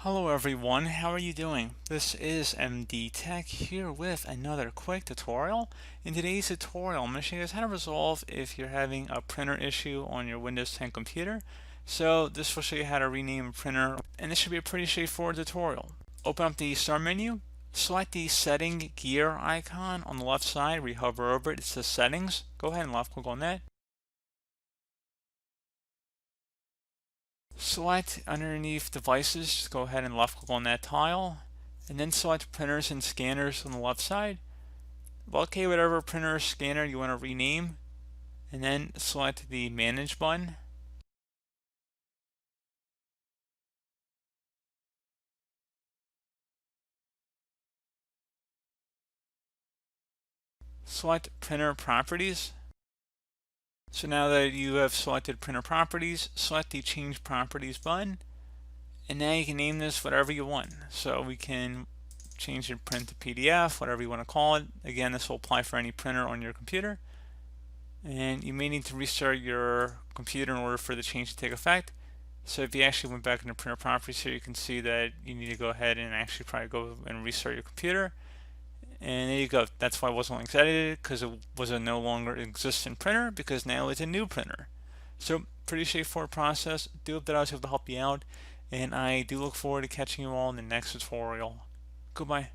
Hello everyone, how are you doing? This is MD Tech here with another quick tutorial. In today's tutorial, I'm going to show you guys how to resolve if you're having a printer issue on your Windows 10 computer. So this will show you how to rename a printer, and this should be a pretty straightforward tutorial. Open up the Start menu, select the Setting gear icon on the left side, where you hover over it, it says Settings. Go ahead and left click on that. Select underneath devices, just go ahead and left click on that tile, and then select printers and scanners on the left side. Locate whatever printer or scanner you want to rename, and then select the manage button. Select printer properties. So now that you have selected printer properties, select the change properties button, and now you can name this whatever you want. So we can change it print to PDF, whatever you want to call it. Again, this will apply for any printer on your computer. And you may need to restart your computer in order for the change to take effect. So if you actually went back into printer properties here, you can see that you need to go ahead and actually probably go and restart your computer. And there you go. That's why I wasn't excited, because it was a no longer existent printer, because now it's a new printer. So pretty straightforward process. Do hope that I was able to help you out, and I do look forward to catching you all in the next tutorial. Goodbye.